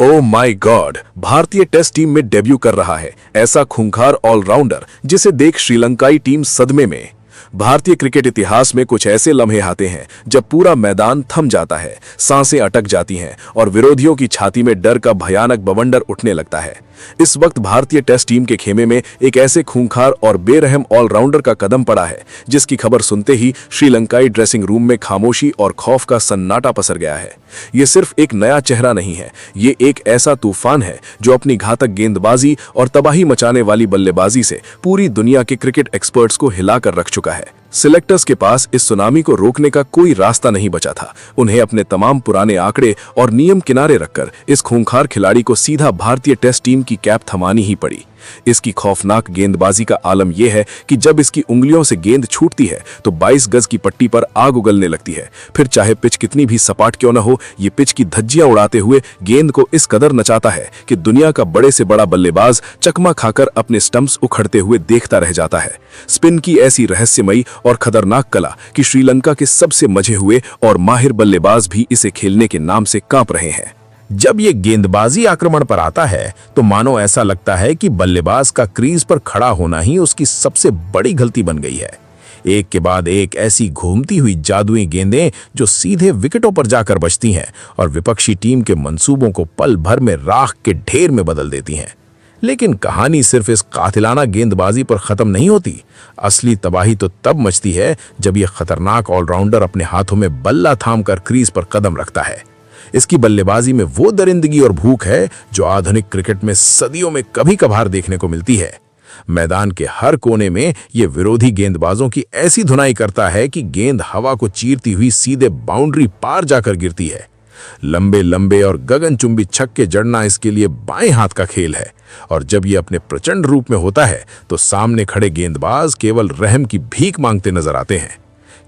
Oh my God, भारतीय test team में debut कर रहा है ऐसा खूंखार ऑलराउंडर जिसे देख श्रीलंकाई टीम सदमे में। भारतीय क्रिकेट इतिहास में कुछ ऐसे लम्हे आते हैं जब पूरा मैदान थम जाता है, सांसें अटक जाती हैं और विरोधियों की छाती में डर का भयानक बवंडर उठने लगता है। इस वक्त भारतीय टेस्ट टीम के खेमे में एक ऐसे खूंखार और बेरहम ऑलराउंडर का कदम पड़ा है जिसकी खबर सुनते ही श्रीलंकाई ड्रेसिंग रूम में खामोशी और खौफ का सन्नाटा पसर गया है। ये सिर्फ एक नया चेहरा नहीं है, ये एक ऐसा तूफान है जो अपनी घातक गेंदबाजी और तबाही मचाने वाली बल्लेबाजी से पूरी दुनिया के क्रिकेट एक्सपर्ट्स को हिलाकर रख चुका है। सिलेक्टर्स के पास इस सुनामी को रोकने का कोई रास्ता नहीं बचा था। उन्हें अपने तमाम पुराने आंकड़े और नियम किनारे रखकर इस खूंखार खिलाड़ी को सीधा भारतीय टेस्ट टीम की कैप थमानी ही पड़ी। इसकी खौफनाक गेंदबाजी का आलम यह है कि जब इसकी उंगलियों से गेंद छूटती है तो 22 गज की पट्टी पर आग उगलने लगती है। फिर चाहे पिच कितनी भी सपाट क्यों न हो, ये पिच की धज्जियां उड़ाते हुए गेंद को इस कदर नचाता है कि दुनिया का बड़े से बड़ा बल्लेबाज चकमा खाकर अपने स्टंप्स उखड़ते हुए देखता रह जाता है। स्पिन की ऐसी रहस्यमयी और खतरनाक कला कि श्रीलंका के सबसे मजे हुए और माहिर बल्लेबाज भी इसे खेलने के नाम से कांप रहे हैं। जब ये गेंदबाजी आक्रमण पर आता है तो मानो ऐसा लगता है कि बल्लेबाज का क्रीज पर खड़ा होना ही उसकी सबसे बड़ी गलती बन गई है। एक के बाद एक ऐसी घूमती हुई जादुई गेंदें जो सीधे विकेटों पर जाकर बजती हैं और विपक्षी टीम के मंसूबों को पल भर में राख के ढेर में बदल देती हैं। लेकिन कहानी सिर्फ इस कातिलाना गेंदबाजी पर खत्म नहीं होती। असली तबाही तो तब मचती है जब यह खतरनाक ऑलराउंडर अपने हाथों में बल्ला थामकर क्रीज पर कदम रखता है। इसकी बल्लेबाजी में वो दरिंदगी और भूख है जो आधुनिक क्रिकेट में सदियों में कभी कभार देखने को मिलती है। मैदान के हर कोने में ये विरोधी गेंदबाजों की ऐसी धुनाई करता है कि गेंद हवा को चीरती हुई सीधे बाउंड्री पार जाकर गिरती है। लंबे लंबे और गगनचुंबी छक्के जड़ना इसके लिए बाएं हाथ का खेल है और जब ये अपने प्रचंड रूप में होता है तो सामने खड़े गेंदबाज केवल रहम की भीख मांगते नजर आते हैं।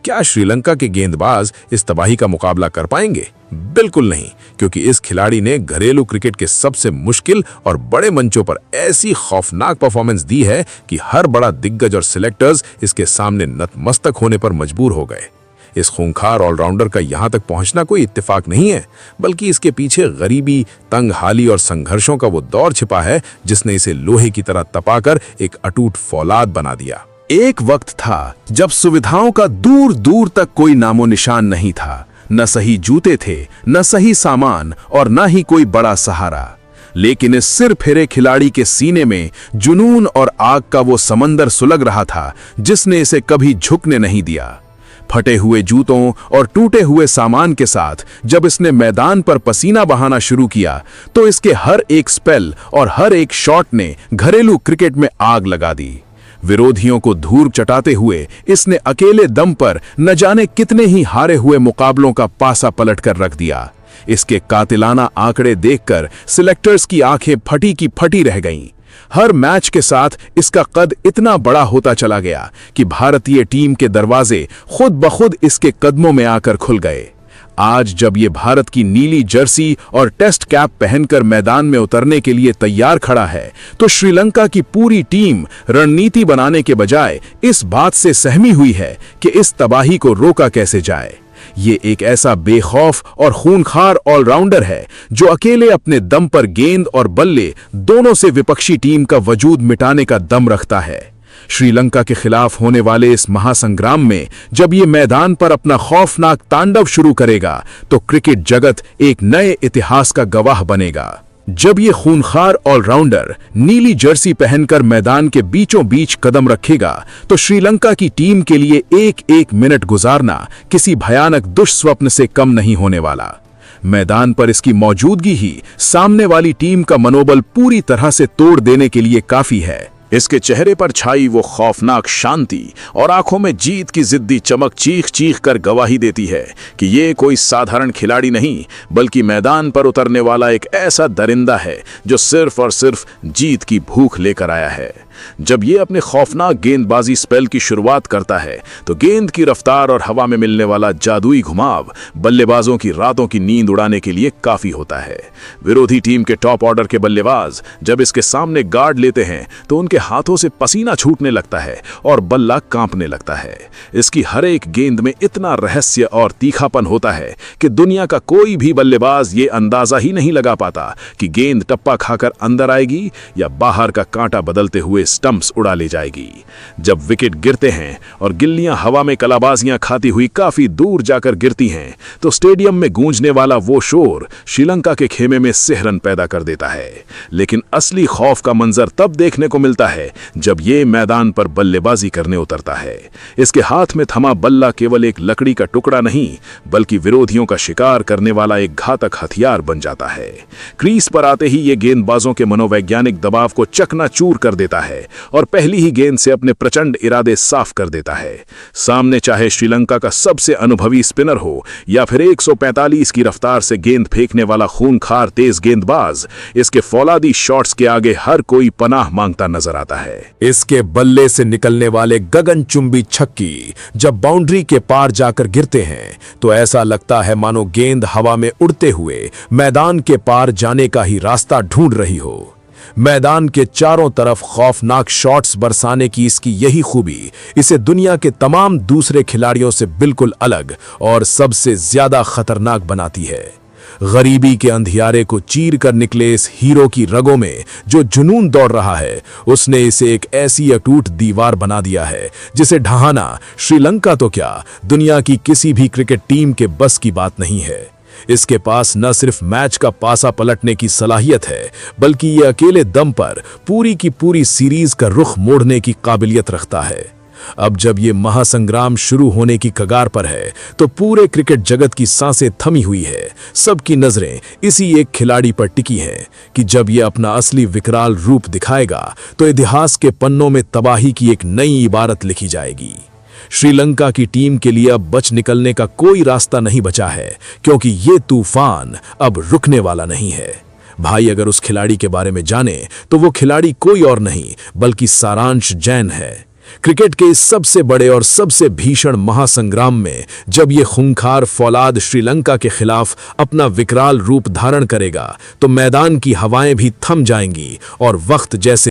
क्या श्रीलंका के गेंदबाज इस तबाही का मुकाबला कर पाएंगे? बिल्कुल नहीं, क्योंकि इस खिलाड़ी ने घरेलू क्रिकेट के सबसे मुश्किल और बड़े मंचों पर ऐसी खौफनाक परफॉर्मेंस दी है कि हर बड़ा दिग्गज और सिलेक्टर्स इसके सामने नतमस्तक होने पर मजबूर हो गए। इस खूंखार ऑलराउंडर का यहां तक पहुंचना कोई इत्तेफाक नहीं है, बल्कि इसके पीछे गरीबी, तंगहाली और संघर्षों का वो दौर छिपा है जिसने इसे लोहे की तरह तपाकर एक अटूट फौलाद बना दिया। एक वक्त था जब सुविधाओं का दूर दूर तक कोई नामो निशान नहीं था। न सही जूते थे, न सही सामान और न ही कोई बड़ा सहारा। लेकिन इस सिर फेरे खिलाड़ी के सीने में जुनून और आग का वो समंदर सुलग रहा था जिसने इसे कभी झुकने नहीं दिया। फटे हुए जूतों और टूटे हुए सामान के साथ जब इसने मैदान पर पसीना बहाना शुरू किया तो इसके हर एक स्पेल और हर एक शॉट ने घरेलू क्रिकेट में आग लगा दी। विरोधियों को धूल चटाते हुए इसने अकेले दम पर न जाने कितने ही हारे हुए मुकाबलों का पासा पलट कर रख दिया। इसके कातिलाना आंकड़े देखकर सिलेक्टर्स की आंखें फटी की फटी रह गईं। हर मैच के साथ इसका कद इतना बड़ा होता चला गया कि भारतीय टीम के दरवाजे खुद ब खुद इसके कदमों में आकर खुल गए। आज जब ये भारत की नीली जर्सी और टेस्ट कैप पहनकर मैदान में उतरने के लिए तैयार खड़ा है तो श्रीलंका की पूरी टीम रणनीति बनाने के बजाय इस बात से सहमी हुई है कि इस तबाही को रोका कैसे जाए। ये एक ऐसा बेखौफ और खूंखार ऑलराउंडर है जो अकेले अपने दम पर गेंद और बल्ले दोनों से विपक्षी टीम का वजूद मिटाने का दम रखता है। श्रीलंका के खिलाफ होने वाले इस महासंग्राम में जब ये मैदान पर अपना खौफनाक तांडव शुरू करेगा तो क्रिकेट जगत एक नए इतिहास का गवाह बनेगा। जब ये खूंखार ऑलराउंडर नीली जर्सी पहनकर मैदान के बीचों बीच कदम रखेगा तो श्रीलंका की टीम के लिए एक एक मिनट गुजारना किसी भयानक दुष्स्वप्न से कम नहीं होने वाला। मैदान पर इसकी मौजूदगी ही सामने वाली टीम का मनोबल पूरी तरह से तोड़ देने के लिए काफी है। इसके चेहरे पर छाई वो खौफनाक शांति और आंखों में जीत की जिद्दी चमक चीख चीख कर गवाही देती है कि ये कोई साधारण खिलाड़ी नहीं बल्कि मैदान पर उतरने वाला एक ऐसा दरिंदा है जो सिर्फ और सिर्फ जीत की भूख लेकर आया है। जब ये अपने खौफनाक गेंदबाजी स्पेल की शुरुआत करता है तो गेंद की रफ्तार और हवा में मिलने वाला जादुई घुमाव बल्लेबाजों की रातों की नींद उड़ाने के लिए काफी होता है। विरोधी टीम के टॉप ऑर्डर के बल्लेबाज जब इसके सामने गार्ड लेते हैं तो उनके हाथों से पसीना छूटने लगता है और बल्ला कांपने लगता है। इसकी हर एक गेंद में इतना रहस्य और तीखापन होता है कि दुनिया का कोई भी बल्लेबाज ये अंदाजा ही नहीं लगा पाता कि गेंद टप्पा खाकर अंदर आएगी या बाहर का कांटा बदलते हुए स्टंप्स उड़ा ले जाएगी। जब विकेट गिरते हैं और गिल्लियां हवा में कलाबाजियां खाती हुई काफी दूर जाकर गिरती हैं तो स्टेडियम में गूंजने वाला वो शोर श्रीलंका के खेमे में सिहरन पैदा कर देता है। लेकिन असली खौफ का मंजर तब देखने को मिलता है जब ये मैदान पर बल्लेबाजी करने उतरता है। इसके हाथ में थमा बल्ला केवल एक लकड़ी का टुकड़ा नहीं बल्कि विरोधियों का शिकार करने वाला एक घातक हथियार बन जाता है। क्रीज पर आते ही ये गेंदबाजों के मनोवैज्ञानिक दबाव को चकनाचूर कर देता है और पहली ही गेंद से अपने प्रचंड इरादे साफ कर देता है। सामने चाहे श्रीलंका का सबसे अनुभवी स्पिनर हो या फिर 145 की रफ्तार से गेंद फेंकने वाला खूंखार तेज गेंदबाज, इसके फौलादी शॉट्स के आगे हर कोई पनाह मांगता नजर आता है। इसके बल्ले से निकलने वाले गगनचुंबी छक्की जब बाउंड्री के पार जाकर गिरते हैं तो ऐसा लगता है मानो गेंद हवा में उड़ते हुए मैदान के पार जाने का ही रास्ता ढूंढ रही हो। मैदान के चारों तरफ खौफनाक शॉट्स बरसाने की इसकी यही खूबी इसे दुनिया के तमाम दूसरे खिलाड़ियों से बिल्कुल अलग और सबसे ज्यादा खतरनाक बनाती है। गरीबी के अंधियारे को चीर कर निकले इस हीरो की रगों में जो जुनून दौड़ रहा है, उसने इसे एक ऐसी अटूट दीवार बना दिया है जिसे ढहाना श्रीलंका तो क्या दुनिया की किसी भी क्रिकेट टीम के बस की बात नहीं है। इसके पास न सिर्फ मैच का पासा पलटने की सलाहियत है बल्कि ये अकेले दम पर पूरी की पूरी सीरीज का रुख मोड़ने की काबिलियत रखता है। अब जब ये महासंग्राम शुरू होने की कगार पर है तो पूरे क्रिकेट जगत की सांसें थमी हुई है। सबकी नजरें इसी एक खिलाड़ी पर टिकी हैं कि जब ये अपना असली विकराल रूप दिखाएगा तो इतिहास के पन्नों में तबाही की एक नई इबारत लिखी जाएगी। श्रीलंका की टीम के लिए अब बच निकलने का कोई रास्ता नहीं बचा है क्योंकि ये तूफान अब रुकने वाला नहीं है। भाई, अगर उस खिलाड़ी के बारे में जाने तो वो खिलाड़ी कोई और नहीं बल्कि सारांश जैन है। क्रिकेट के इस सबसे बड़े और सबसे भीषण महासंग्राम में जब ये खूंखार फौलाद श्रीलंका के खिलाफ अपना विकराल रूप धारण करेगा तो मैदान की हवाएं भी थम जाएंगी और वक्त जैसे